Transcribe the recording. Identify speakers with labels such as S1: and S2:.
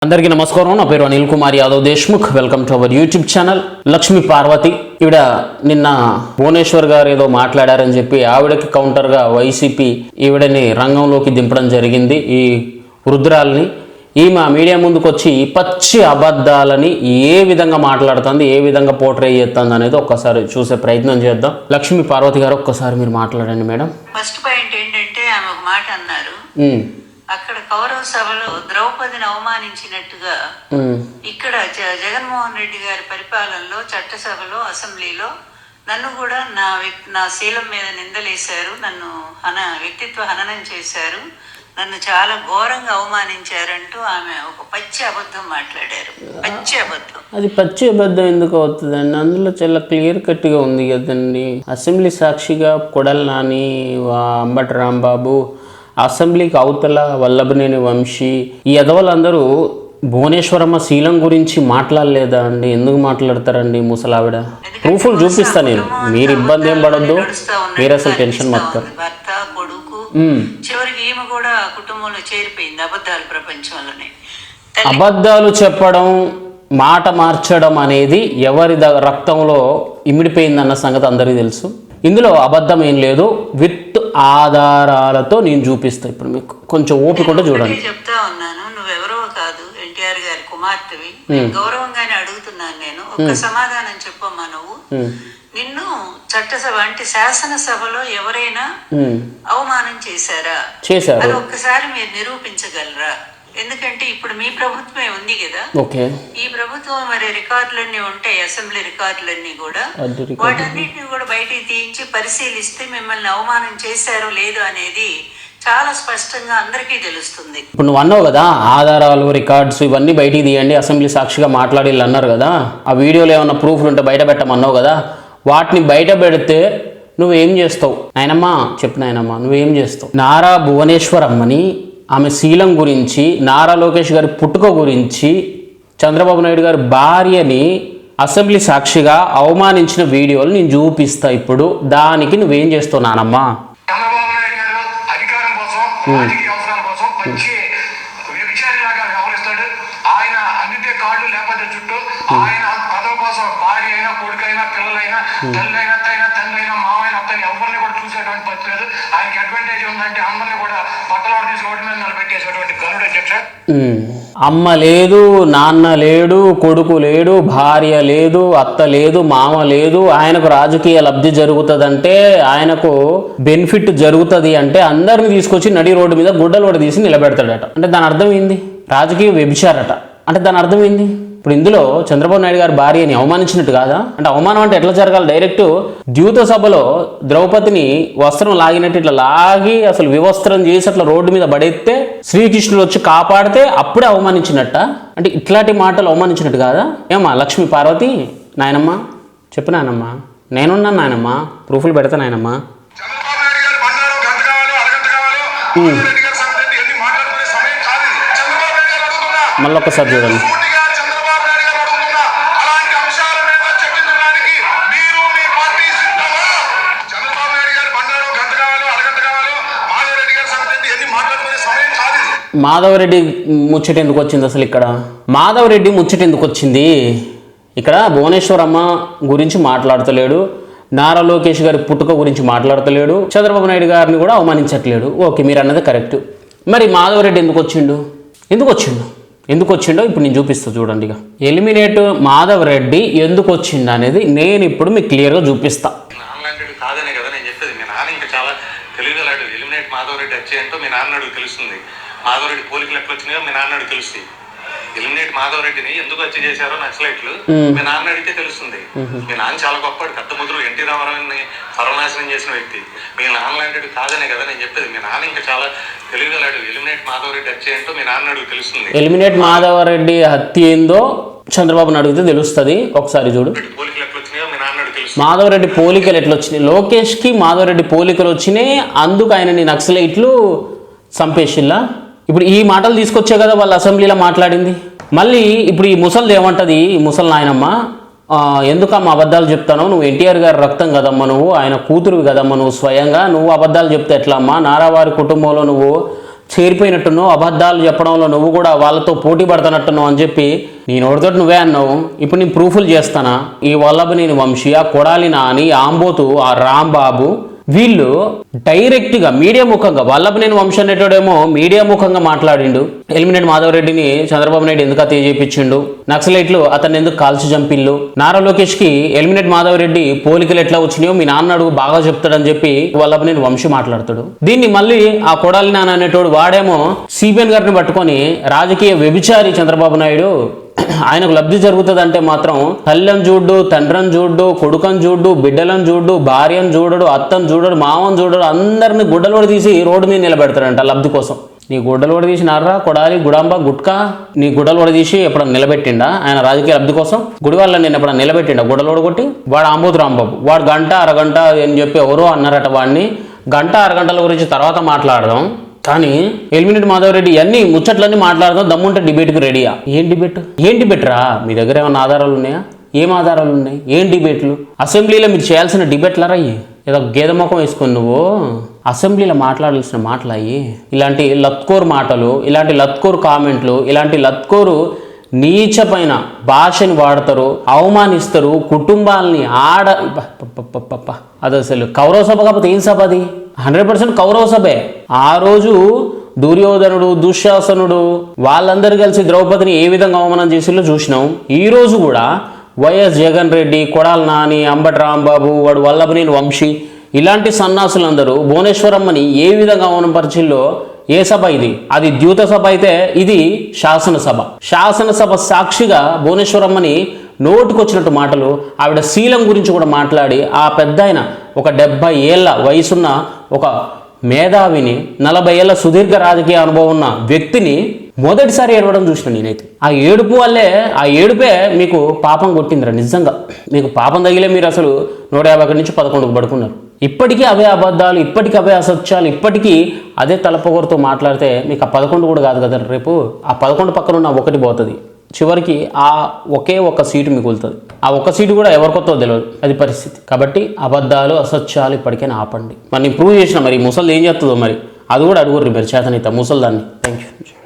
S1: అందరికీ నమస్కారం. నా పేరు Anil Kumar Yadav Deshmukh. Welcome to our YouTube channel. Lakshmi Parvathi ఈవిడ నిన్న భువనేశ్వర్ గారు ఏదో మాట్లాడారని చెప్పి ఆవిడకి కౌంటర్గా వైసీపీ ఈవిడని రంగంలోకి దింపడం జరిగింది. ఈ వృద్ధురాల్ని ఈమె మీడియా ముందుకు వచ్చి పచ్చి అబద్ధాలని ఏ విధంగా మాట్లాడుతుంది, ఏ విధంగా పోర్ట్రే చేస్తుంది అనేది ఒక్కసారి చూసే ప్రయత్నం చేద్దాం. లక్ష్మీ పార్వతి గారు ఒక్కసారి మీరు మాట్లాడండి మేడం.
S2: ఫస్ట్ పాయింట్ ఏంటంటే ఆమె ఒక మాట అన్నారు, అక్కడ కౌరవ సభలో ద్రౌపదిని అవమానించినట్టుగా ఇక్కడ జగన్మోహన్ రెడ్డి గారి పరిపాలనలో చట్టసభలో అసెంబ్లీలో నన్ను కూడా నా శీలం మీద నిందలేశారు, నన్ను వ్యక్తిత్వ హననం చేశారు, నన్ను చాలా ఘోరంగా అవమానించారంటూ ఆమె ఒక పచ్చి అబద్ధం మాట్లాడారు. పచ్చి అబద్ధం.
S1: అది పచ్చి అబద్ధం ఎందుకు అవుతుందండి? అందులో చాలా క్లియర్ కట్గా ఉంది కదండి. అసెంబ్లీ సాక్షిగా కొడాలి నాని, అంబటి రాంబాబు, అసెంబ్లీకి అవతల వల్లభనేని వంశీ, ఈ ఎదవలందరూ భువనేశ్వరమ్మ శీలం గురించి మాట్లాడలేదా అండి? ఎందుకు మాట్లాడతారండి ముసలావిడ? ప్రూఫ్లు చూపిస్తా నేను, మీరు ఇబ్బంది ఏం పడద్దు, మీరు అసలు టెన్షన్ మొత్తం.
S2: భర్త కొడుకు చివరికి ఈమె కూడా కుటుంబంలో చేరిపోయింది అబద్ధాల ప్రపంచంలోనే.
S1: అబద్ధాలు చెప్పడం, మాట మార్చడం అనేది ఎవరి రక్తంలో ఇమిడిపోయిందన్న సంగతి అందరికీ తెలుసు. ఇందులో అబద్ధం ఏం లేదు. విత్ ఆధారాలతో నేను చూపిస్తా. ఇప్పుడు మీకు కొంచెం ఓపిక కూడా చూడండి.
S2: చెప్తా ఉన్నాను, నువ్వెవరో కాదు, ఎన్టీఆర్ గారి కుమార్తెవి. గౌరవంగానే అడుగుతున్నాను నేను, ఒక్క సమాధానం చెప్పమ్మా. నువ్వు నిన్ను చట్టసభ అంటే శాసనసభలో ఎవరైనా అవమానం చేశారా? అది ఒక్కసారి మీరు నిరూపించగలరా? ఎందుకంటే ఇప్పుడు మీ ప్రభుత్వమే ఉంది కదా, ఈ ప్రభుత్వం మరి రికార్డులన్నీ ఉంటాయి, అసెంబ్లీ రికార్డులన్నీ కూడా, వాటన్నిటిని కూడా బయటికి తీయించి పరిశీలిస్తే మిమ్మల్ని అవమానం చేశారో లేదో అనేది చాలా స్పష్టంగా అందరికీ తెలుస్తుంది.
S1: ఇప్పుడు నువ్వు అన్నావు కదా, ఆధారాలు రికార్డ్స్ ఇవన్నీ బయటికి తీయండి, అసెంబ్లీ సాక్షిగా మాట్లాడి అన్నారు కదా, ఆ వీడియోలో ఏమన్నా ప్రూఫ్లు ఉంటే బయట పెట్టమన్నావు కదా, వాటిని బయట పెడితే నువ్వేం చేస్తావు నాయనమ్మా? చెప్పు నాయనమ్మా, నువ్వేం చేస్తావు? నారా భువనేశ్వరమ్మని, ఆమె శీలం గురించి, నారా లోకేష్ గారి పుట్టుక గురించి, చంద్రబాబు నాయుడు గారి భార్యని అసెంబ్లీ సాక్షిగా అవమానించిన వీడియోలు నేను చూపిస్తా. ఇప్పుడు దానికి నువ్వేం చేస్తావు నానమ్మా?
S3: చంద్రబాబు నాయుడు గారు అధికారం కోసం, రాజకీయ అవసరాల కోసం మంచి వ్యభిచారిలాగా వ్యవహరిస్తాడు. ఆయన అందితే కాళ్ళు లేకపోతే చుట్టూ, ఆయన పదవి కోసం భార్య అయినా, కొడుకైనా, పిల్లలైనా, తల్లి అయినా, తండ్రి అయినా, మావైనా, అత్తని ఎవరిని కూడా చూసేటువంటి పరిస్థితి లేదు. ఆయనకి అడ్వాంటేజ్ ఉందంటే అందరినీ కూడా పట్టలో తీసి రోడ్డు మీద నిలబెట్టేసేటువంటి గనుడు అధ్యక్ష.
S1: అమ్మ లేదు, నాన్న లేడు, కొడుకు లేడు, భార్య లేదు, అత్త లేదు, మామ లేదు, ఆయనకు రాజకీయ లబ్ధి జరుగుతుందంటే, ఆయనకు బెనిఫిట్ జరుగుతుంది అంటే అందరిని తీసుకొచ్చి నడి రోడ్డు మీద గుడ్డలు కూడా తీసి నిలబెడతాడట. అంటే దాని అర్థం ఏంది? రాజకీయ వ్యభిచారట. అంటే దాని అర్థం ఏంది? ఇప్పుడు ఇందులో చంద్రబాబు నాయుడు గారి భార్యని అవమానించినట్టు కాదా? అంటే అవమానం అంటే ఎట్లా జరగాలి? డైరెక్ట్ ద్యూత సభలో ద్రౌపదిని వస్త్రం లాగినట్టు ఇట్లా లాగి అసలు వివస్త్రం చేసి అట్లా రోడ్డు మీద పడేస్తే శ్రీకృష్ణుడు వచ్చి కాపాడితే అప్పుడే అవమానించినట్ట? అంటే ఇట్లాంటి మాటలు అవమానించినట్టు కాదా? ఏమా లక్ష్మీ పార్వతి? నాయనమ్మా చెప్పు నాయనమ్మా, నేనున్నాను నాయనమ్మా, ప్రూఫ్లు పెడతా నాయనమ్మా. మళ్ళీ ఒక్కసారి చూడండి. మాధవరెడ్డి ముచ్చట ఎందుకు వచ్చింది అసలు? ఇక్కడ మాధవరెడ్డి ముచ్చట ఎందుకు వచ్చింది? ఇక్కడ భువనేశ్వరమ్మ గురించి మాట్లాడతలేడు, నారా లోకేష్ గారి పుట్టుక గురించి మాట్లాడతలేడు, చంద్రబాబు నాయుడు గారిని కూడా అవమానించట్లేడు. ఓకే, మీరు అన్నది కరెక్ట్. మరి మాధవరెడ్డి ఎందుకు వచ్చిండు? ఎందుకు వచ్చిండో ఇప్పుడు నేను చూపిస్తా చూడండి. ఇక ఎలిమినేట్ మాధవరెడ్డి ఎందుకు వచ్చిండు అనేది నేను ఇప్పుడు మీకు క్లియర్గా చూపిస్తా.
S4: కాదనే కదా నేను చెప్పేది. మీ నాన్న ఇంకా చాలా తెలియగలడు. ఎలిమినేట్ మాధవరెడ్డి వచ్చేంటో మీ నాన్నడు తెలుస్తుంది. మాధవరెడ్డి పోలికలు ఎట్లా వచ్చినాయో మీ నాన్నడు తెలుస్తుంది. ఎలిమినేట్ మాధవరెడ్డిని ఎందుకు వచ్చి చేశారో నక్సలైట్లు మీ నాన్న అడిగితే తెలుస్తుంది. మీ నాన్న చాలా గొప్పవాడు, పెద్ద ముద్రలు ఎన్టీ రామారావుని సర్వనాశనం చేసిన వ్యక్తి. మీ నాన్న లాంటి కాదనే కదా నేను చెప్పేది. మీ నాన్న ఇంకా చాలా తెలియగలడు. ఎలిమినేట్ మాధవరెడ్డి వచ్చేంటో మీ నాన్న అడుగు తెలుస్తుంది.
S1: ఎలిమినేట్ మాధవరెడ్డి హత్య ఏందో చంద్రబాబుని అడిగితే తెలుస్తుంది. ఒకసారి చూడు.
S4: పోలికలు ఎట్లా వచ్చినాయో మీ నాన్న అడుగు తెలుస్తుంది.
S1: మాధవరెడ్డి పోలికలు ఎట్లా వచ్చినాయి? లోకేష్కి మాధవరెడ్డి పోలికలు వచ్చినాయి, అందుకు ఆయనని నక్సలైట్లు చంపేసిల్లా. ఇప్పుడు ఈ మాటలు తీసుకొచ్చే కదా వాళ్ళు అసెంబ్లీలో మాట్లాడింది. మళ్ళీ ఇప్పుడు ఈ ముసలిది ఏమంటుంది? ఈ ముసలి నాయనమ్మ, ఎందుకమ్మా అబద్ధాలు చెప్తాను? నువ్వు ఎన్టీఆర్ గారి రక్తం కదమ్మా, నువ్వు ఆయన కూతురు కదమ్మా, నువ్వు స్వయంగా నువ్వు అబద్ధాలు చెప్తే ఎట్లా అమ్మా? నారావారి కుటుంబంలో నువ్వు చేరిపోయినట్టున్నావు, అబద్ధాలు చెప్పడంలో నువ్వు కూడా వాళ్ళతో పోటీ పడుతున్నట్టున్నావు అని చెప్పి నీ నోటితోటి నువ్వే అన్నావు. ఇప్పుడు నేను ప్రూఫ్లు చేస్తానా? ఈ వల్లభనేని వంశీ, ఆ కొడాలి నాని, ఆంబోతు, ఆ రాంబాబు వీళ్ళు డైరెక్ట్గా మీడియా ముఖంగా, వల్లభనేని వంశీ అనేటోడేమో మీడియా ముఖంగా మాట్లాడిండు. ఎలిమినేట్ మాధవరెడ్డిని చంద్రబాబు నాయుడు ఎందుకు హత్య చేయించిండు, నక్సలైట్లు అతన్ని ఎందుకు కాల్చి చంపిల్లు, నారా లోకేష్ కి ఎలిమినేట్ మాధవరెడ్డి పోలికలు ఎట్లా వచ్చినాయో మీ నాన్న అడుగు బాగా చెప్తాడని చెప్పి వల్లభనేని వంశీ మాట్లాడతాడు. దీన్ని మళ్ళీ ఆ కొడాలి నాన్న అనేటోడు వాడేమో సిబిఎన్ గారిని పట్టుకొని రాజకీయ వ్యభిచారి చంద్రబాబు నాయుడు, ఆయనకు లబ్ధి జరుగుతుందంటే మాత్రం తల్లిని చూడ్డు, తండ్రిని చూడ్డు, కొడుకని చూడ్డు, బిడ్డలను చూడ్డు, భార్యను చూడడు, అత్తను చూడడు, మామను చూడడు, అందరిని గుడ్డలోడి తీసి రోడ్డు మీద నిలబెడతాడంట లబ్ధి కోసం. నీ గుడ్డలు కూడా తీసి నారా కొడాలి గుడాంబ గుట్కా నీ గుడ్డలు కూడా తీసి ఎప్పుడన్నా నిలబెట్టిండా ఆయన రాజకీయ లబ్ధి కోసం? గుడి వాళ్ళ నేను ఎప్పుడన్నా నిలబెట్టిండా గుడ్డలోడు కొట్టి? వాడు ఆంబోతు రాంబాబు, వాడు గంట అరగంట అని చెప్పి ఎవరో అన్నారట. వాడిని గంట అరగంటల గురించి తర్వాత మాట్లాడదాం, కానీ ఎలిమినేట్ మాధవరెడ్డి అన్ని ముచ్చట్లన్నీ మాట్లాడదాం. దమ్ముంటే డిబేట్కి రెడీయా? ఏం డిబేట్ రా? మీ దగ్గర ఏమైనా ఆధారాలు ఉన్నాయా? ఏం ఆధారాలు ఉన్నాయి? ఏం డిబేట్లు? అసెంబ్లీలో మీరు చేయాల్సిన డిబేట్లరా అయ్యి? ఏదో గేదె ముఖం వేసుకొని నువ్వు అసెంబ్లీలో మాట్లాడాల్సిన మాటలు అయ్యి. ఇలాంటి లత్కోర్ మాటలు, ఇలాంటి లత్కోర్ కామెంట్లు, ఇలాంటి లత్కోరు నీచపైన భాషని వాడతారు, అవమానిస్తారు, కుటుంబాలని అది అసలు కౌరవ సభ కాకపోతే ఏం సభ అది? 100% కౌరవ సభే. ఆ రోజు దుర్యోధనుడు, దుశ్శాసనుడు వాళ్ళందరూ కలిసి ద్రౌపదిని ఏ విధంగా అవమానం చేసిలో చూసినాం. ఈ రోజు కూడా వైఎస్ జగన్ రెడ్డి, కొడాలి నాని, అంబటి రాంబాబు, వాడు వల్లభనేని వంశీ ఇలాంటి సన్నాసులందరూ భువనేశ్వరమ్మని ఏ విధంగా అవమానపరిచిల్లో ఏ సభ ఇది? అది ద్యూత సభ అయితే ఇది శాసనసభ. శాసనసభ సాక్షిగా భువనేశ్వరమ్మని నోటుకొచ్చినట్టు మాటలు, ఆవిడ శీలం గురించి కూడా మాట్లాడి ఆ పెద్ద ఆయన ఒక 70 ఏళ్ల వయసున్న ఒక మేధావిని, 40 ఏళ్ల సుదీర్ఘ రాజకీయ అనుభవం ఉన్న వ్యక్తిని మొదటిసారి ఏడవడం చూసిన నేనైతే. ఆ ఏడుపు వల్లే, ఆ ఏడుపే మీకు పాపం కొట్టిందిరా. నిజంగా మీకు పాపం తగిలే మీరు అసలు 151 నుంచి 11కు పడుకున్నారు. ఇప్పటికీ అవే అబద్ధాలు, ఇప్పటికీ అవే అసత్యాలు, ఇప్పటికీ అదే తలపొగరుతో మాట్లాడితే మీకు ఆ 11 కూడా కాదు కదా రేపు. ఆ 11 పక్కన ఉన్న 1 పోతుంది. చివరికి ఆ ఒకే ఒక సీటు మిగులుతుంది. ఆ ఒక్క సీటు కూడా ఎవరికొత్తో తెలియదు. అది పరిస్థితి. కాబట్టి అబద్ధాలు, అసత్యాలు ఇప్పటికైనా ఆపండి. మరి నేను ప్రూవ్ చేసిన మరి ముసలి ఏం చేస్తుందో మరి అది కూడా అడుగుర్రి మీరు చేతనైతే ముసలిదాన్ని. Thank you.